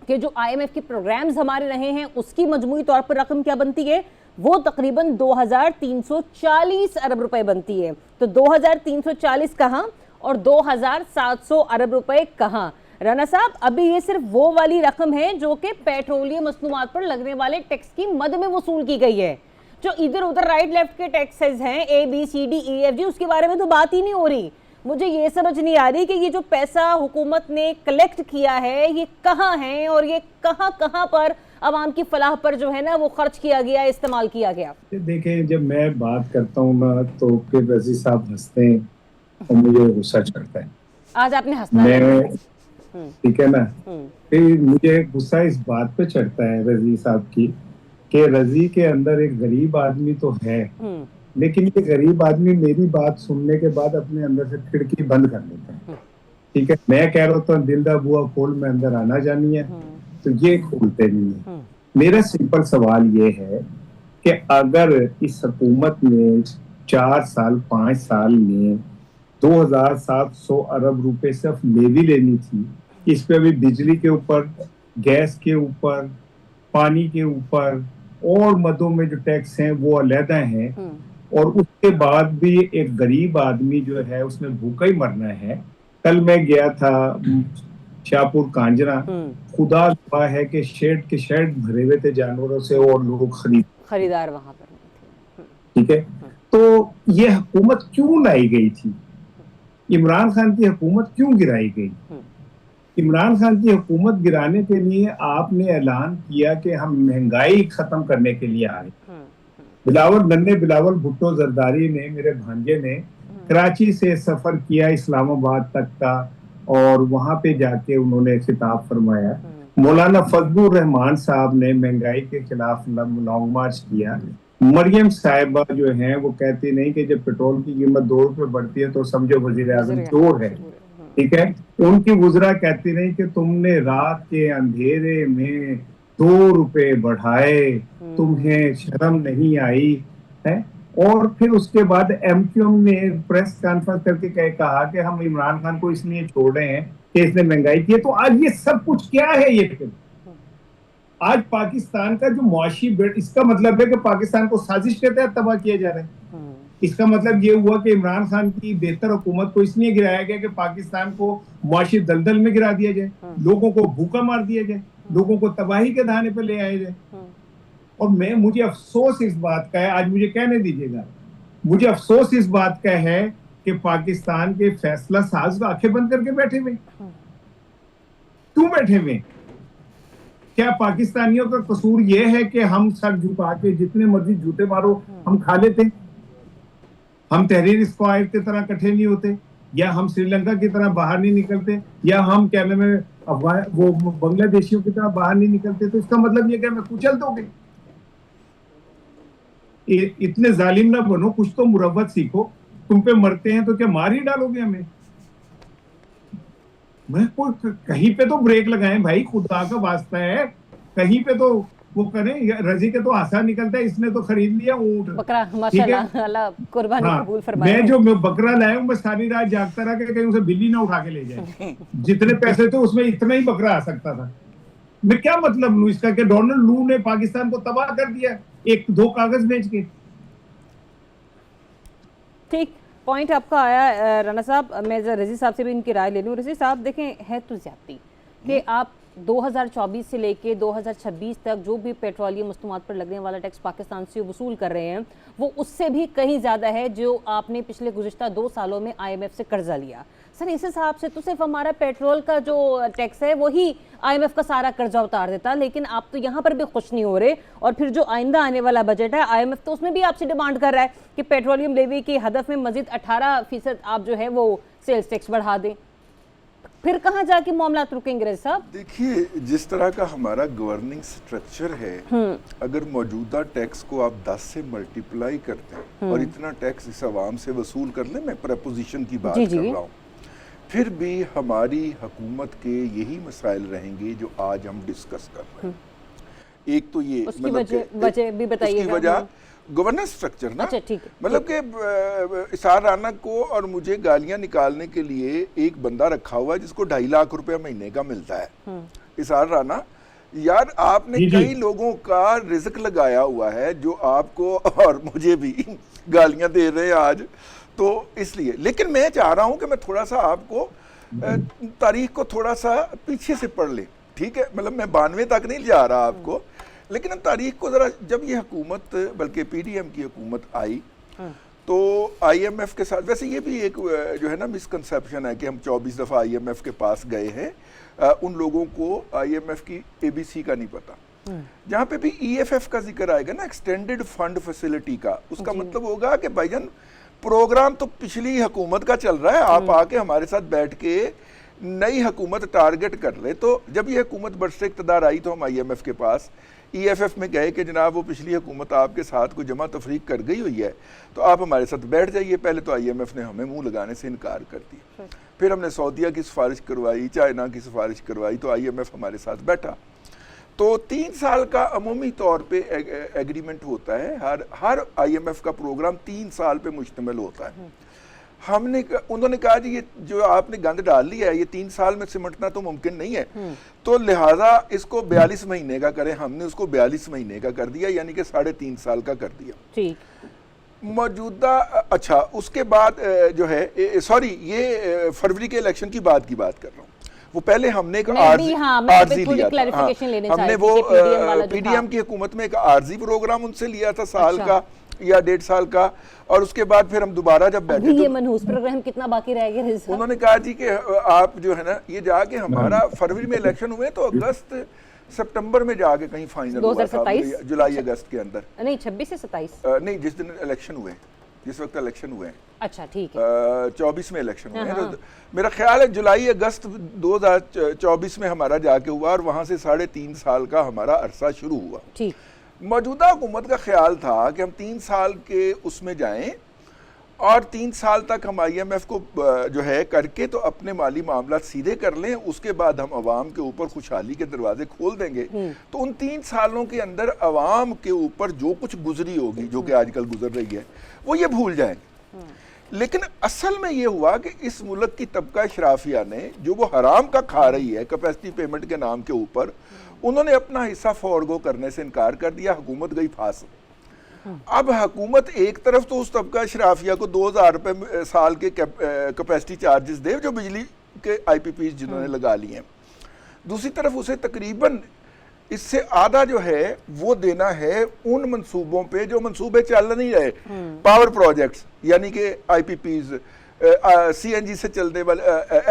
कि जो IMF के प्रोग्राम्स हमारे रहे हैं उसकी मजमूई तौर पर रकम क्या बनती है, वो तकरीबन 2340 अरब रुपए बनती है। तो 2340 कहाँ और 2700 अरब रुपए कहाँ? राना साहब, अभी ये सिर्फ वो वाली रकम है जो कि पेट्रोलियम मसनूआत पर लगने वाले टैक्स की मद में वसूल की गई है। जो इधर उधर राइट लेफ्ट के टैक्सेस हैं ABCDEFG, उसके बारे में तो बात ही नहीं हो रही। मुझे ये समझ नहीं आ रही कि ये जो पैसा हुकूमत ने कलेक्ट किया है ये कहाँ है और ये कहाँ कहाँ पर आवाम की फलाह पर जो है ना वो खर्च किया गया, इस्तेमाल किया गया। देखें, जब मैं बात करता हूँ ना तो फिर रजी साहब हंसते हैं और मुझे गुस्सा चढ़ता है। आज आपने हंसना मैं, ठीक है ना, फिर मुझे गुस्सा इस बात पे चढ़ता है रजी साहब की कि रजी के अंदर एक गरीब आदमी तो है, लेकिन ये गरीब आदमी मेरी बात सुनने के बाद अपने अंदर से खिड़की बंद कर लेता है। ठीक है, मैं कह रहा था दिल दा बुआ खोल, मैं अंदर आना जानी है, तो ये खोलते नहीं है। मेरा सिंपल सवाल ये है कि अगर इस हुकूमत ने 4 साल 5 साल में 2700 अरब रुपए सिर्फ लेवी लेनी थी, इस पे अभी बिजली के ऊपर, गैस के ऊपर, पानी के ऊपर और मदों में जो टैक्स हैं वो अलहदा हैं, और उसके बाद भी एक गरीब आदमी जो है उसने भूखा ही मरना है। कल मैं गया था शाहपुर कांजरा, खुदा गवाह है कि शेड के शेड भरे हुए थे जानवरों से और लोग खरीदार वहां पर। ठीक है, तो ये हुकूमत क्यों लाई गई थी? इमरान खान की हुकूमत क्यों गिराई गई? इमरान खान की हुकूमत गिराने के लिए आपने ऐलान किया कि हम महंगाई खत्म करने के लिए आए। बिलावल भुट्टो जरदारी ने, मेरे भांजे ने कराची से सफर किया इस्लामाबाद तक का, और वहां पे जाके उन्होंने खिताब फरमाया। मौलाना फजलुर रहमान साहब ने महंगाई के खिलाफ लॉन्ग मार्च किया। मरियम साहिबा जो हैं वो कहती नहीं कि जब पेट्रोल की कीमत 2 रुपए बढ़ती है तो समझो वजीर आजम चोर है। ठीक है, उनकी वुज़रा कहती नहीं कि तुमने रात के अंधेरे में 2 रुपए बढ़ाए, तुम्हें शर्म नहीं आई है। और फिर उसके बाद MQM ने प्रेस कॉन्फ्रेंस करके कहा कि हम इमरान खान को इसलिए छोड़ रहे हैं कि इसने महंगाई की है। तो आज ये सब कुछ क्या है? ये फिर आज पाकिस्तान का जो मुआशी बेट, इसका मतलब है कि पाकिस्तान को साजिश के तहत तबाह किया जा रहा है। इसका मतलब ये हुआ कि इमरान खान की बेहतर हुकूमत को इसलिए गिराया गया कि पाकिस्तान को मुआशी दलदल में गिरा दिया जाए, लोगों को भूखा मार दिया जाए, लोगों को तबाही के दाने पे ले आया जाए। और मुझे अफसोस इस बात का है, आज मुझे कहने दीजिएगा, मुझे अफसोस इस बात का है कि पाकिस्तान के फैसला साज आंखें बंद करके बैठे हुए। क्यों बैठे हुए? क्या पाकिस्तानियों का कसूर ये है कि हम सर झुका के जितने मर्जी जूते मारो हम खा लेते? हम तहरीर स्क्वायर की तरह इकट्ठे नहीं होते, या हम श्रीलंका की तरह बाहर नहीं निकलते, या हम क्या नाम है वो बांग्लादेशियों की तरह बाहर नहीं निकलते? तो इसका मतलब ये कि हमें कुचल दोगे। इतने जालिम ना बनो, कुछ तो मुरव्वत सीखो। तुम पे मरते हैं तो क्या मार ही डालोगे हमें? मैं कहीं पे तो ब्रेक लगाएं भाई, खुदा का वास्ता है, कहीं पे तो वो करें। रजी के तो आसान निकलता है, इसने तो खरीद लिया ऊंट बकरा, माशाल्लाह, अल्लाह कुर्बानी कबूल फरमाए। मैं जो बकरा लाया हूं, मैं सारी रात जागता रहा कि कहीं उसे बिल्ली ना उठा के ले जाए। जितने पैसे थे उसमें इतना ही बकरा आ सकता था। मैं क्या मतलब लूं इसका कि डोनाल्ड लू ने पाकिस्तान को तबाह कर दिया 1-2 कागज बेच के। ठीक पॉइंट आपका आया राना साहब। मैं रजी साहब से भी इनकी राय ले लूँ। रजी साहब देखें, है तो ज्यादती कि आप 2024 से लेके 2026 तक जो भी पेट्रोलियम मसनूआत पर लगने वाला टैक्स पाकिस्तान से वसूल कर रहे हैं वो उससे भी कहीं ज़्यादा है जो आपने पिछले गुज़िश्ता 2 सालों में IMF से कर्जा लिया। सर, इस हिसाब से तो सिर्फ हमारा पेट्रोल का जो टैक्स है वही IMF का सारा कर्जा उतार देता, लेकिन आप तो यहाँ पर भी खुश नहीं हो रहे। और फिर जो आइंदा आने वाला बजट है IMF तो उसमें भी आपसे डिमांड कर रहा है कि पेट्रोलियम लेवी की हदफ में मजीद 18% आप जो है वो सेल्स टैक्स बढ़ा दें। फिर कहाँ जाके मामला रुकेंगे रजी साहब? देखिए, जिस तरह का हमारा गवर्निंग स्ट्रक्चर है, अगर मौजूदा टैक्स को आप 10 से मल्टीप्लाई करते हैं और इतना टैक्स इस आवाम से वसूल कर ले, मैं प्रपोजिशन की बात कर रहा हूँ, फिर भी हमारी हुकूमत के यही मसाइल रहेंगे जो आज हम डिस्कस कर रहे हैं। एक तो ये उसकी वजह भी बताइएगा। उसकी वजह गवर्नेंस स्ट्रक्चर ना, अच्छा ठीक है, मतलब कि इसार राना को और मुझे गालियां निकालने के लिए एक बंदा रखा हुआ है जिसको 2.5 लाख रुपया महीने का मिलता है। इसार राना यार, आपने कई लोगों का रिज्क लगाया हुआ है जो आपको और मुझे भी गालियां दे रहे हैं आज, तो इसलिए। लेकिन मैं चाह रहा हूं कि मैं थोड़ा सा आपको तारीख को थोड़ा सा पीछे से पढ़ ले, ठीक है? मतलब मैं 92 तक नहीं जा रहा आपको, लेकिन तारीख को जरा, जब ये हुकूमत, बल्कि पीडीएम की हुकूमत आई तो आईएमएफ के साथ, वैसे ये भी एक जो है ना मिसकंसेप्शन है कि हम 24 दफ़ा आईएमएफ के पास गए हैं, उन लोगों को आईएमएफ की एबीसी का नहीं पता। जहाँ पे भी ईएफएफ का जिक्र आएगा ना, एक्सटेंडेड फंड फैसिलिटी का, उसका मतलब होगा कि भाईजान प्रोग्राम तो पिछली हुकूमत का चल रहा है, आप आके हमारे साथ बैठ के नई हुकूमत टारगेट कर ले। तो जब ये हुकूमत बरसे इक़्तिदार आई तो हम आईएमएफ के पास ईएफएफ में गए कि जनाब वो पिछली हुकूमत आपके साथ कोई जमा तफरीक कर गई हुई है, तो आप हमारे साथ बैठ जाइए। पहले तो आईएमएफ ने हमें मुंह लगाने से इनकार कर दिया, फिर हमने सऊदीया की सिफारिश करवाई, चाइना की सिफारिश करवाई, तो आईएमएफ हमारे साथ बैठा। तो 3 साल का अमूमी तौर पे एग्रीमेंट होता है, हर आईएमएफ का प्रोग्राम 3 साल पे मुश्तमिल होता है। उन्होंने कहा जी ये जो आपने गंद डाल लिया है ये 3 साल में सिमटना तो मुमकिन नहीं है, तो लिहाजा इसको 42 महीने का करें। हमने उसको 42 महीने का कर दिया, यानी कि 3.5 साल का कर दिया। ठीक मौजूदा, अच्छा उसके बाद जो है, सॉरी ये फरवरी के इलेक्शन की बात कर रहा हूँ, वो पहले हमने एक आरजी लिया था। हमने वो पीडीएम की हुकूमत में एक आरजी प्रोग्राम उनसे लिया था, साल का या 1.5 साल का, और उसके बाद फिर हम दोबारा जब बैठे ये मनहूस प्रोग्राम कितना बाकी रह गया? उन्होंने कहा जी कि आप जो है ना, ये जाके हमारा फरवरी में इलेक्शन हुए तो अगस्त सितंबर में जाके कहीं फाइनल हुआ था, जुलाई अगस्त के अंदर, नहीं 26 से 27 नहीं, जिस दिन इलेक्शन हुए, जिस वक्त इलेक्शन हुए। अच्छा ठीक है, 24 में इलेक्शन हुए हैं, तो मेरा ख्याल है जुलाई अगस्त 2024 में हमारा जाके हुआ, और वहां से 3.5 साल का हमारा अरसा शुरू हुआ। ठीक, मौजूदा हुकूमत का ख्याल था कि हम 3 साल के उसमें जाएं और 3 साल तक हम आईएमएफ को जो है करके तो अपने माली मामला सीधे कर लें, उसके बाद हम अवाम के ऊपर खुशहाली के दरवाजे खोल देंगे। तो उन 3 सालों के अंदर अवाम के ऊपर जो कुछ गुजरी होगी, जो कि आजकल गुजर रही है, वो ये भूल जाएंगे। लेकिन असल में ये हुआ कि इस मुल्क की तबका शराफिया ने जो वो हराम का खा रही है कैपेसिटी पेमेंट के नाम के ऊपर, उन्होंने अपना हिस्सा फॉरगो करने से इनकार कर दिया, हुकूमत गई फांस। अब हुकूमत एक तरफ तो उस तबका शराफिया को 2000 रुपये साल के कैपेसिटी चार्जेस दे जो बिजली के आईपीपी जिन्होंने लगा लिए हैं, दूसरी तरफ उसे तकरीबन इससे आधा जो है वो देना है उन मंसूबों पे जो मंसूबे चल नहीं रहे, पावर प्रोजेक्ट्स, यानी कि आईपीपीज, सीएनजी से चलने वाले,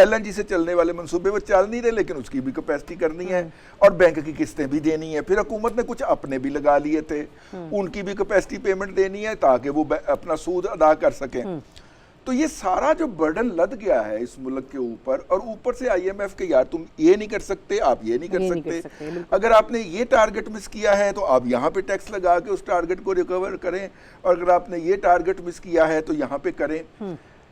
एलएनजी से चलने वाले मंसूबे वो चल नहीं रहे, लेकिन उसकी भी कैपेसिटी करनी है, और बैंक की किस्तें भी देनी है। फिर हुकूमत ने कुछ अपने भी लगा लिए थे, उनकी भी कैपेसिटी पेमेंट देनी है ताकि वो अपना सूद अदा कर सकें। तो ये सारा जो बर्डन लद गया है इस मुल्क के ऊपर, और ऊपर से आईएमएफ के यार तुम ये नहीं कर सकते, आप ये नहीं कर सकते, अगर आपने ये टारगेट मिस किया है तो आप यहाँ पे टैक्स लगा के उस टारगेट को रिकवर करें, और अगर आपने ये टारगेट मिस किया है तो यहाँ पे करें।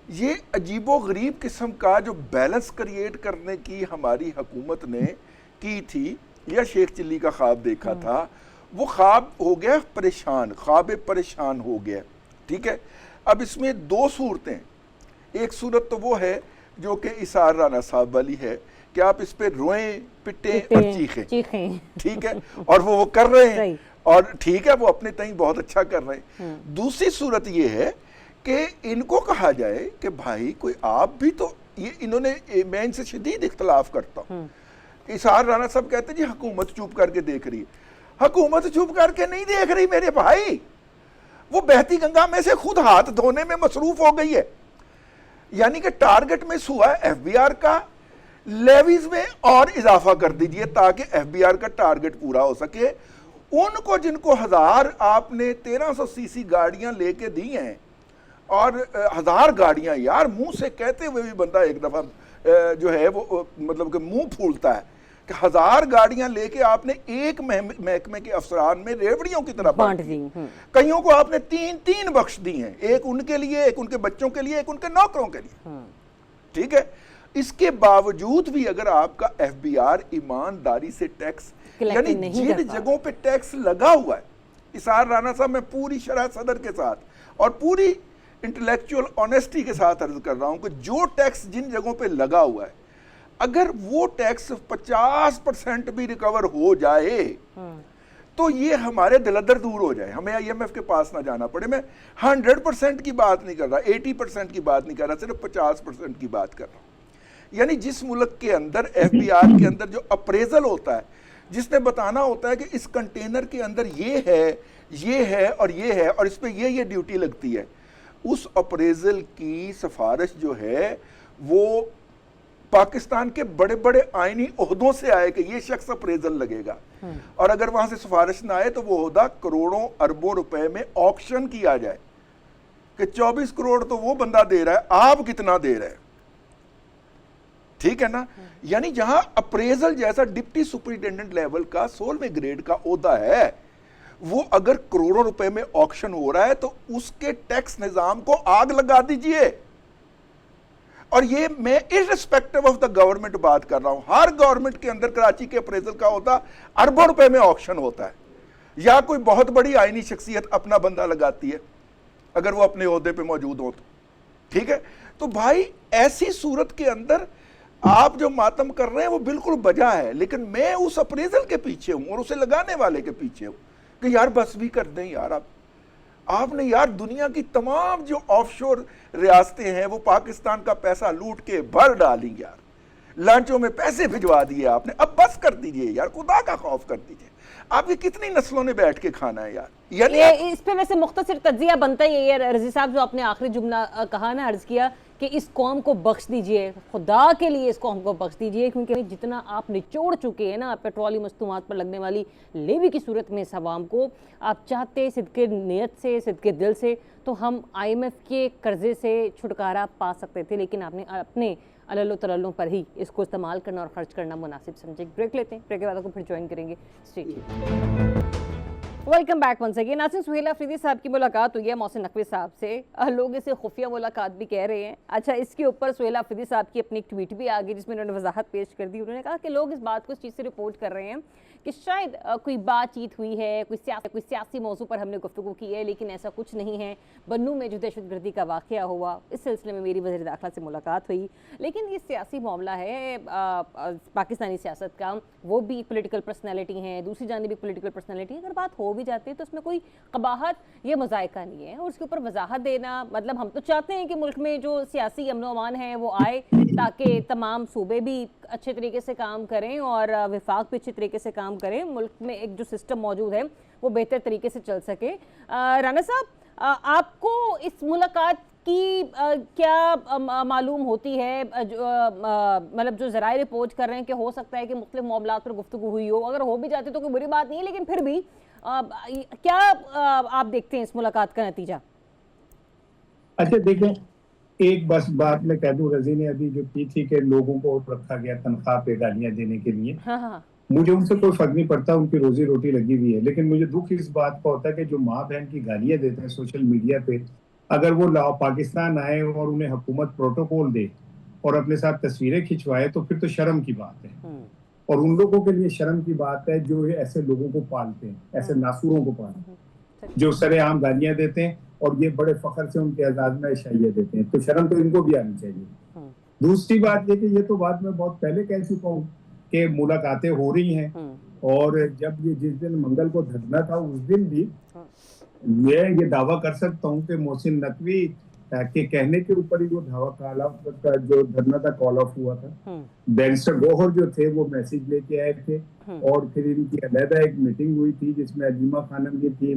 ये अजीबो गरीब किस्म का जो बैलेंस क्रिएट करने की हमारी हुकूमत ने की थी, या शेख चिल्ली का ख्वाब देखा था, वो ख्वाब हो गया परेशान, ख्वाब परेशान हो गया। ठीक है, अब इसमें 2 सूरतें, एक सूरत तो वो है जो कि इसार राना साहब वाली है कि आप इस पे रोएं, पिटें और चीखें, ठीक है, और वो कर रहे हैं, और ठीक है वो अपने तई बहुत अच्छा कर रहे हैं। दूसरी सूरत ये है कि इनको कहा जाए कि भाई कोई आप भी तो, ये इन्होंने, मैं इनसे शदीद इख्तलाफ करता हूँ। इसार राना साहब कहते हैं जी हुकूमत चुप करके देख रही है, हुकूमत चुप करके नहीं देख रही मेरे भाई, वो बहती गंगा में से खुद हाथ धोने में मसरूफ हो गई है। यानी कि टारगेट मिस हुआ है एफबीआर का, लेवीज में और इजाफा कर दीजिए ताकि एफबीआर का टारगेट पूरा हो सके। उनको जिनको 1000 आपने 1300 सीसी गाड़ियां लेके दी हैं, और 1000 गाड़ियां, यार मुंह से कहते हुए भी बंदा एक दफा जो है वो मतलब कि मुंह फूलता है कि 1000 गाड़ियां लेके आपने एक महकमे के अफसरान में रेवड़ियों की तरह बांट दी। कईयों को आपने 3-3 बख्श दी हैं, एक उनके लिए, एक उनके बच्चों के लिए, एक उनके नौकरों के लिए। ठीक है, इसके बावजूद भी अगर आपका FBI ईमानदारी से टैक्स, यानी जिन जगहों पे टैक्स लगा हुआ है, इसार राना साहब, मैं पूरी शरह सदर के साथ और पूरी इंटेलेक्चुअल ऑनेस्टी के साथ अर्ज कर रहा हूं कि जो टैक्स जिन जगहों पे लगा हुआ है, अगर वो टैक्स 50% भी रिकवर हो जाए तो ये हमारे दिलदर दूर हो जाए, हमें IMF के पास ना जाना पड़े। मैं 100% की बात नहीं कर रहा, 80% की बात नहीं कर रहा, सिर्फ 50% की बात कर रहा हूं। यानी जिस मुल्क के अंदर FBI के अंदर जो अप्रेजल होता है, जिसने बताना होता है कि इस कंटेनर के अंदर ये है और ये है और इस पे ये ड्यूटी लगती है, उस अप्रेजल की सिफारिश जो है वो पाकिस्तान के बड़े बड़े आईनी ओहदों से आए कि ये शख्स अप्रेजल लगेगा, और अगर वहां से सिफारिश ना आए तो वो ओहदा करोड़ों अरबों रुपए में ऑक्शन किया जाए कि 24 करोड़ तो वो बंदा दे रहा है, आप कितना दे रहे हैं, ठीक है ना। यानी जहां अप्रेजल जैसा डिप्टी सुपरिटेंडेंट लेवल का 16वें ग्रेड का ओहदा है, वो अगर करोड़ों रुपए में ऑक्शन हो रहा है तो उसके टैक्स निजाम को आग लगा दीजिए। और ये मैं इररिस्पेक्टिव ऑफ द गवर्नमेंट बात कर रहा हूं, हर गवर्नमेंट के अंदर कराची के अप्रेजल का होता अरबों रुपए में ऑक्शन होता है, या कोई बहुत बड़ी आईनी शख्सियत अपना बंदा लगाती है अगर वो अपने ओहदे पे मौजूद हो तो, ठीक है। तो भाई ऐसी सूरत के अंदर आप जो मातम कर रहे हैं वो बिल्कुल बजा है, लेकिन मैं उस अप्रेजल के पीछे हूं और उसे लगाने वाले के पीछे हूं कि यार बस भी कर दें यार। आपने यार दुनिया की तमाम जो ऑफशोर रियासतें हैं वो पाकिस्तान का पैसा लूट के भर डाली यार, लांचों में पैसे भिजवा दिए आपने, अब बस कर दीजिए यार, खुदा का खौफ कर दीजिए। आपकी कितनी नस्लों ने बैठ के खाना है यार। यानी इस पे वैसे मुख्तसर तज्जिया बनता ही है रजी साहब, जो आपने आखिरी जुमला कहा ना, अर्ज किया कि इस कौम को बख्श दीजिए, खुदा के लिए इस कौम को बख्श दीजिए, क्योंकि जितना आप निचोड़ चुके हैं ना पेट्रोलियम मस्तूमात पर लगने वाली लेवी की सूरत में इस अवाम को, आप चाहते सिद्के नियत से, सिद्के दिल से तो हम IMF के कर्जे से छुटकारा पा सकते थे, लेकिन आपने अपने अललो तलल्लों पर ही इसको इस्तेमाल करना और खर्च करना मुनासिब समझे। ब्रेक लेते हैं, ब्रेक के बाद आपको फिर ज्वाइन करेंगे। Welcome back once again. नाज़रीन, सुहेल अफरीदी साहब की मुलाकात हुई है मोहसिन नकवी साहब से, लोग इसे खुफिया मुलाकात भी कह रहे हैं। अच्छा, इसके ऊपर सुहेल अफरीदी साहब की अपनी एक ट्वीट भी आ गई जिसमें उन्होंने वजाहत पेश कर दी। उन्होंने कहा कि लोग इस बात को इस चीज़ से रिपोर्ट कर रहे हैं कि शायद कोई बातचीत हुई है, कोई सियासी मौजू पर हमने गुफ्तगू की है, लेकिन ऐसा कुछ नहीं है। बन्नू में जो दहशतगर्दी का वाक़या हुआ, इस सिलसिले में मेरी वज़ीर दाखिला से मुलाकात हुई, लेकिन ये सियासी मामला है पाकिस्तानी सियासत का, वो भी पोलिटिकल पर्सनैलिटी हैं, दूसरी जानिब भी पोलिटिकल पर्सनैलिटी, अगर बात हो भी जाती है तो उसमें कोई कबाहत या मज़ायका नहीं है। और उसके ऊपर वजाहत देना, मतलब हम तो चाहते हैं कि मुल्क में जो सियासी अमन अमान है वो आए, ताकि तमाम सूबे भी अच्छे तरीके से काम करें और विफाक भी अच्छे तरीके से काम करें, मुल्क में एक जो सिस्टम मौजूद है वो बेहतर तरीके से चल सके। राना साहब, आपको इस मुलाकात की क्या मालूम होती है, मतलब जो ज़राए रिपोर्ट कर रहे हैं कि हो सकता है कि मुख्तलिफ मामलात पर गुफ्तगू हुई हो, अगर हो भी जाती तो कोई बुरी बात नहीं है, लेकिन फिर भी क्या आप देखते हैं इस मुलाकात का नतीजा? अच्छा देखें, एक बस बात मैं कह दूं, रजी ने अभी जो की थी कि लोगों को रखा गया तनख्वाह पे गालियां देने के लिए, हाँ। मुझे उनसे कोई फर्क नहीं पड़ता, उनकी रोजी रोटी लगी हुई है, लेकिन मुझे दुख इस बात का होता है कि जो माँ बहन की गालियां देते हैं सोशल मीडिया पे, अगर वो पाकिस्तान आए और उन्हें हुकूमत प्रोटोकॉल दे और अपने साथ तस्वीरें खिंचवाए तो फिर तो शर्म की बात है। और उन लोगों के लिए शर्म की बात है जो ऐसे लोगों को पालते हैं, ऐसे नासूरों को पालते हैं, जो सरेआम गालियां देते हैं और ये बड़े फख्र से उनके आजाद इशाइया देते हैं, तो शर्म तो इनको भी आनी चाहिए। दूसरी बात ये कि ये तो बात मैं बहुत पहले कह चुका हूँ कि मुलाकातें हो रही हैं, और जब ये जिस दिन मंगल को धरना था उस दिन भी ये दावा कर सकता हूँ कि मोहसिन नकवी के कहने के ऊपर ही वो जो धरना था कॉल ऑफ हुआ था। बैरिस्टर गौहर जो थे वो मैसेज लेके आए थे, और फिर इनकी अलहदा एक मीटिंग हुई थी जिसमें अजीमा खानम की थी,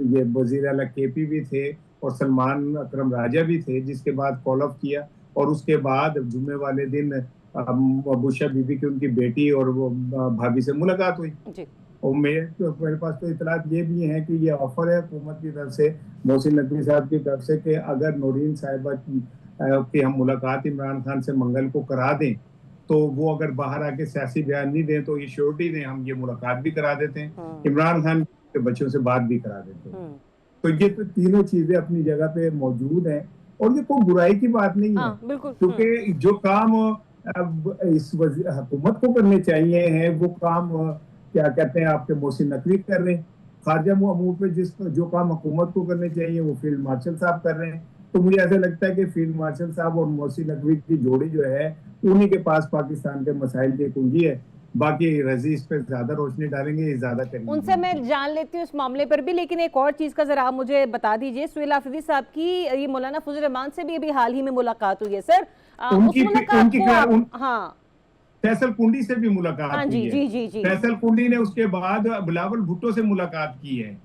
ये वजीर आला KP भी थे और सलमान अकरम राजा भी थे, जिसके बाद कॉल ऑफ किया। और उसके बाद जुम्मे वाले दिन बुशा बीबी की उनकी बेटी और वो भाभी से मुलाकात हुई। और मेरे पास तो इतलात ये भी है कि ये ऑफर है हुकूमत की तरफ से, मोहसिन नकवी साहब की तरफ से, कि अगर नौरीन साहिबा की हम मुलाकात इमरान खान से मंगल को करा दें तो वो अगर बाहर आके सियासी बयान नहीं दें तो ये श्योरिटी दें, हम ये मुलाकात भी करा देते हैं, इमरान खान के बच्चों से बात भी करा देते हैं। तो ये तो तीनों चीजें अपनी जगह पे मौजूद हैं, और ये कोई बुराई की बात नहीं है, बिल्कुल। क्योंकि जो काम अब इस हुकूमत को करने चाहिए है वो काम क्या कहते हैं आपके मोहसिन नकवी कर रहे हैं। खारजा अमूर पे जो काम हुकूमत को करने चाहिए वो फील्ड मार्शल साहब कर रहे हैं। तो मुझे ऐसा लगता है कि फील्ड मार्शल साहब और मोहसिन नकवी की जोड़ी जो है उन्हीं के पास पाकिस्तान के मसाइल की कुंजी है। बाकी रजी इस पर ज्यादा रोशनी डालेंगे, ज्यादा करेंगे। उनसे मैं जान लेती हूँ इस मामले पर भी, लेकिन एक और चीज़ का जरा आप मुझे बता दीजिए। सुहेल आफरीदी साहब की ये मौलाना फजल रहमान से भी अभी हाल ही में मुलाकात हुई है सर। उनकी उस मुलाकात को आप, हाँ, फैसल कुंडी से भी मुलाकात हुई है। जी। फैसल कुंडी ने उसके बाद बिलावल भुट्टो से मुलाकात की है।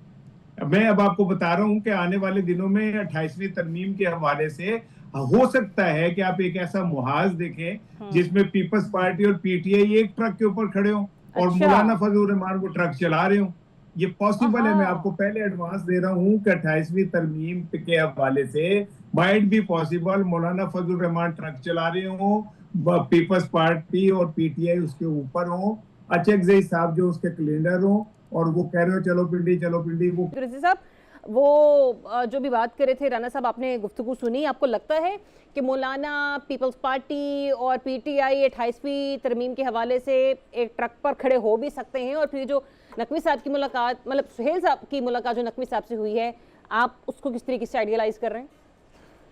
मैं अब आपको बता रहा हूं कि आने वाले दिनों में 28वीं तरमीम के हवाले से हो सकता है कि आप एक ऐसा मुहाज देखें जिसमें पीपल्स पार्टी और पीटीआई एक ट्रक के ऊपर खड़े हों और मौलाना फजल रहमान वो ट्रक चला रहे हों। ये पॉसिबल है। मैं आपको पहले एडवांस दे रहा हूं कि 28वीं तरमीम के हवाले से might be possible Maulana Fazal Rahman truck चला रहे हों, पीपल्स पार्टी और पीटीआई उसके ऊपर हो, अचकजई साहब जो उसके कैलेंडर हो और वो कह रहे हो चलो पिंडी वो साहब वो जो भी बात कर रहे थे राना साहब, आपने गुफ्तगू सुनी। आपको लगता है कि मौलाना पीपल्स पार्टी और पीटीआई 28वीं तरमीम के हवाले से एक ट्रक पर खड़े हो भी सकते हैं? और फिर जो नकवी साहब की मुलाकात, मतलब सुहेल साहब की मुलाकात जो नकवी साहब से हुई है, आप उसको किस तरीके से आइडियलाइज कर रहे हैं?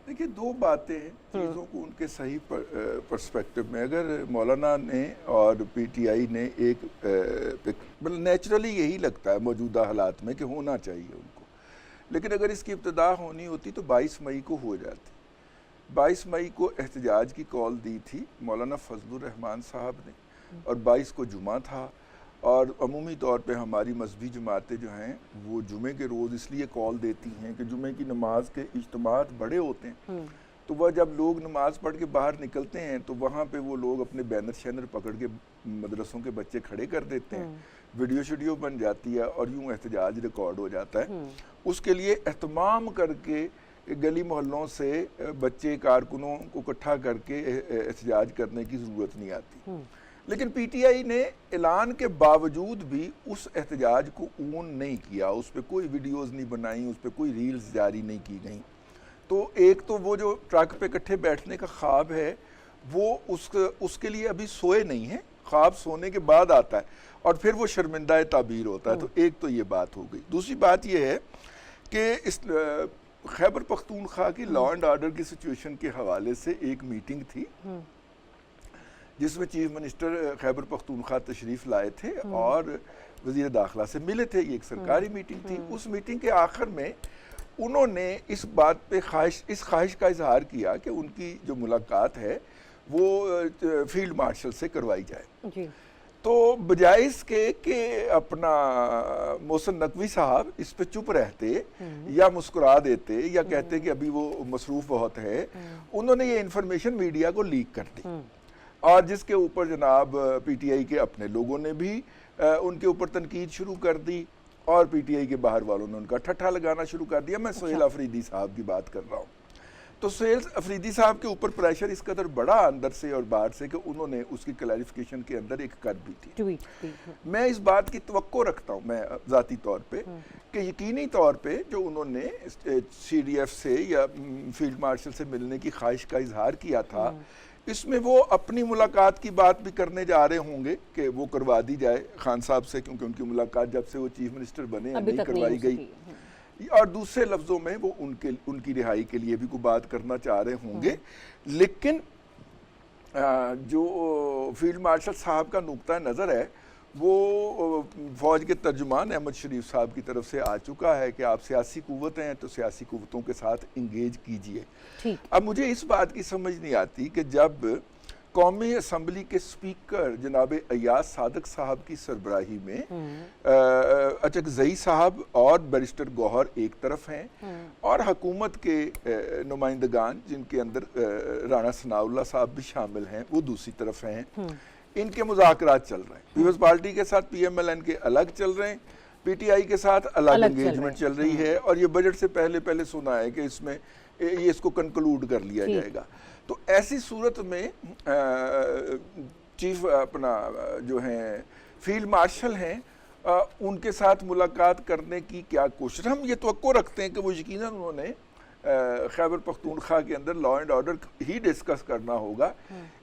देखिए, दो बातें हैं, चीज़ों को उनके सही पर्सपेक्टिव में। अगर मौलाना ने और पीटीआई ने एक मतलब नेचुरली यही लगता है मौजूदा हालात में कि होना चाहिए उनको, लेकिन अगर इसकी इब्तिदा होनी होती तो 22 मई को हो जाती। 22 मई को एहतजाज की कॉल दी थी मौलाना फजलुर रहमान साहब ने, और 22 को जुमा था। और अमूमी तौर पे हमारी मजहबी जमातें जो हैं वो जुमे के रोज़ इसलिए कॉल देती हैं कि जुमे की नमाज के इज्तिमात बड़े होते हैं, तो वह जब लोग नमाज पढ़ के बाहर निकलते हैं तो वहाँ पे वो लोग अपने बैनर शैनर पकड़ के मदरसों के बच्चे खड़े कर देते हैं, वीडियो शीडियो बन जाती है और यूँ एहतजाज रिकॉर्ड हो जाता है। उसके लिए एहतमाम करके गली मोहल्लों से बच्चे कारकुनों को इकट्ठा करके एहतजाज करने की ज़रूरत नहीं आती। लेकिन पीटीआई ने ऐलान के बावजूद भी उस एहतजाज को ऊन नहीं किया, उस पर कोई वीडियोज़ नहीं बनाई, उस पर कोई रील्स जारी नहीं की गई। तो एक तो वो जो ट्रक पे इकट्ठे बैठने का ख्वाब है वो उसके लिए अभी सोए नहीं है, ख्वाब सोने के बाद आता है और फिर वो शर्मिंदा ताबीर होता है। तो एक तो ये बात हो गई। दूसरी बात ये है कि इस खैबर पख्तूनख्वा की लॉ एंड ऑर्डर की सिचुएशन के हवाले से एक मीटिंग थी जिसमें चीफ मिनिस्टर खैबर पख्तूनख्वा तशरीफ़ लाए थे और वज़ीर दाखिला से मिले थे। ये एक सरकारी मीटिंग थी। उस मीटिंग के आखिर में उन्होंने इस बात पे इस ख्वाहिश का इजहार किया कि उनकी जो मुलाकात है वो फील्ड मार्शल से करवाई जाए जी। तो बजाय इसके कि अपना मोहसिन नकवी साहब इस पे चुप रहते या मुस्कुरा देते या कहते कि अभी वो मसरूफ़ बहुत है, उन्होंने ये इन्फॉर्मेशन मीडिया को लीक कर दी और जिसके ऊपर जनाब पीटीआई के अपने लोगों ने भी उनके ऊपर तनकीद शुरू कर दी और पीटीआई के बाहर वालों ने उनका ठट्ठा लगाना शुरू कर दिया। मैं सुहेल अफरीदी साहब की बात कर रहा हूँ। तो सुहेल अफरीदी साहब के ऊपर प्रेशर इस कदर बड़ा अंदर से और बाहर से कि उन्होंने उसकी क्लैरिफिकेशन के अंदर एक कर भी थी। मैं इस बात की तवक्को रखता हूँ, मैं ज़ाती तौर पे, कि यकीनी तौर पे जो उन्होंने CDF से या फील्ड मार्शल से मिलने की ख्वाहिश का इजहार किया था, इसमें वो अपनी मुलाकात की बात भी करने जा रहे होंगे कि वो करवा दी जाए खान साहब से, क्योंकि उनकी मुलाकात जब से वो चीफ मिनिस्टर बने नहीं करवाई गई। और दूसरे लफ्ज़ों में वो उनकी रिहाई के लिए भी कोई बात करना चाह रहे होंगे। लेकिन जो फील्ड मार्शल साहब का नुक्ता नज़र है वो फ़ौज के तर्जुमान अहमद शरीफ साहब की तरफ से आ चुका है कि आप सियासी कुव्वतें हैं तो सियासी कुव्वतों के साथ इंगेज कीजिए। अब मुझे इस बात की समझ नहीं आती कि जब कौमी असम्बली के स्पीकर जनाब अयाज सादक साहब की सरबराही में अचकजई साहब और बैरिस्टर गौहर एक तरफ हैं और हुकूमत के नुमाइंदगान जिनके अंदर राणा सनाउल्लाह साहब भी शामिल हैं वो दूसरी तरफ हैं, इनके मुज़ाकरात चल रहे हैं। पीपल्स पार्टी के साथ PMLN के अलग चल रहे हैं, PTI के साथ अलग एंगेजमेंट चल रही है और ये बजट से पहले सुना है कि इसमें ये इसको कंक्लूड कर लिया जाएगा। तो ऐसी सूरत में चीफ अपना जो हैं फील्ड मार्शल हैं उनके साथ मुलाकात करने की क्या कोशिश, हम ये तवक्को रखते हैं कि वो यकीनन उन्होंने खैबर पख्तूनख्वा के अंदर law and order he discuss करना होगा।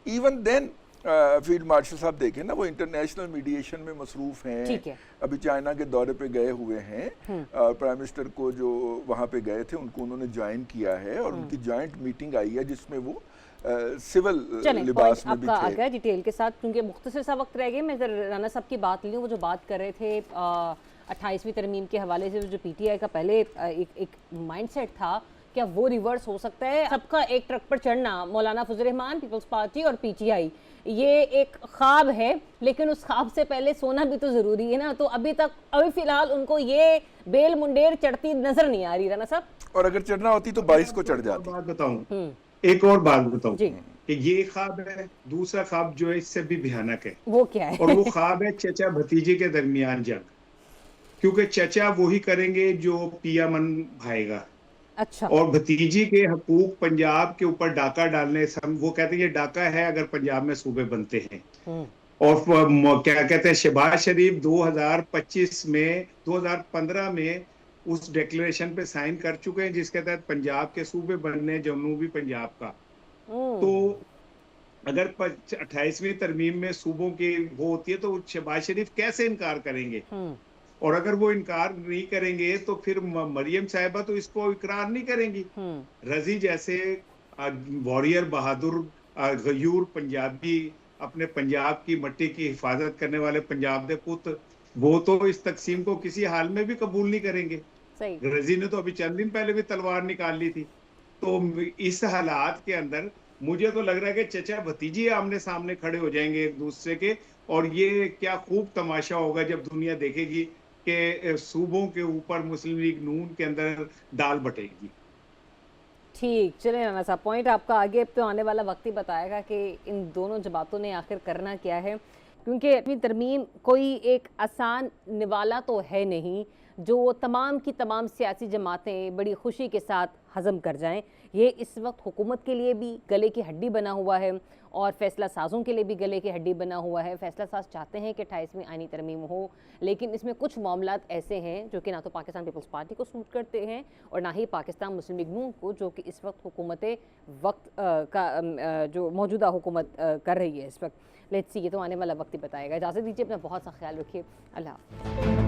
इवन देन फील्ड मार्शल साहब देखें ना, वो इंटरनेशनल मीडिएशन में मसरूफ हैं, अभी चाइना के दौरे पे गए हुए हैं, प्राइम मिनिस्टर को जो वहाँ पे गए थे उनको उन्होंने ज्वाइन किया है और उनकी जॉइंट मीटिंग आई है जिसमें वो सिविल लिबास में भी थे। आ गया डिटेल के साथ, क्योंकि मुख्तसर सा वक्त रह गया। मैं राना साहब की बात ली हूँ, वो जो बात कर रहे थे 28वीं तरमीम के हवाले से, जो PTI का पहले एक माइंडसेट था, क्या वो रिवर्स हो सकता है? सबका एक ट्रक पर चढ़ना, मौलाना फजल रहमान, पीपल्स पार्टी और PTI, ये एक ख्वाब है, लेकिन उस ख्वाब से पहले सोना भी तो जरूरी है ना। तो अभी फिलहाल उनको ये बेल मुंडेर चढ़ती नजर नहीं आ रही राना साहब। और अगर चढ़ना होती तो 22 को चढ़ जाती। बात बताऊं, एक और बात बताऊं कि ये ख्वाब है, दूसरा ख्वाब जो है इससे भी भयानक है। वो क्या है? और वो ख्वाब है चचा भतीजे के दरमियान जंग, क्योंकि चचा वही करेंगे जो पिया मन भाएगा। अच्छा। और भतीजी के हकूक पंजाब के ऊपर डाका डालने, वो कहते हैं ये डाका है अगर पंजाब में सूबे बनते हैं। और क्या कहते हैं, शहबाज शरीफ 2015 में उस डिक्लेरेशन पे साइन कर चुके हैं जिसके तहत पंजाब के सूबे बनने, जनूबी पंजाब का। तो अगर 28वीं तरमीम में सूबों की वो होती है तो शहबाज शरीफ कैसे इनकार करेंगे? और अगर वो इनकार नहीं करेंगे तो फिर मरियम साहिबा तो इसको इकरार नहीं करेंगी। रजी जैसे वॉरियर बहादुर गयूर पंजाबी, अपने पंजाब की मट्टी की हिफाजत करने वाले पंजाब दे पुत, वो तो इस तकसीम को किसी हाल में भी कबूल नहीं करेंगे। रजी ने तो अभी चंद दिन पहले भी तलवार निकाल ली थी। तो इस हालात के अंदर मुझे तो लग रहा है कि चचा भतीजी आमने सामने खड़े हो जाएंगे एक दूसरे के, और ये क्या खूब तमाशा होगा जब दुनिया देखेगी कि सूबों के ऊपर मुस्लिम लीग नून के अंदर दाल बटेगी। ठीक, चले राना साहब, पॉइंट आपका आगे तो आने वाला वक्त ही बताएगा कि इन दोनों जमातों ने आखिर करना क्या है, क्योंकि अपनी तरमीम कोई एक आसान निवाला तो है नहीं जो तमाम की तमाम सियासी जमातें बड़ी खुशी के साथ हज़म कर जाएं। ये इस वक्त हुकूमत के लिए भी गले की हड्डी बना हुआ है और फैसला साज़ों के लिए भी गले की हड्डी बना हुआ है। फैसला साज चाहते हैं कि 28वीं आईनी तरमीम हो, लेकिन इसमें कुछ मामलात ऐसे हैं जो कि ना तो पाकिस्तान पीपल्स पार्टी को सूट करते हैं और ना ही पाकिस्तान मुस्लिम लीग नून को, जो कि इस वक्त हुकूमत वक्त का जो मौजूदा हुकूमत कर रही है इस वक्त। लेट्स सी, ये तो आने वाला वक्त ही बताएगा। इजाज़त दीजिए, अपना बहुत सा ख्याल रखिए। अल्लाह हाफ़िज़।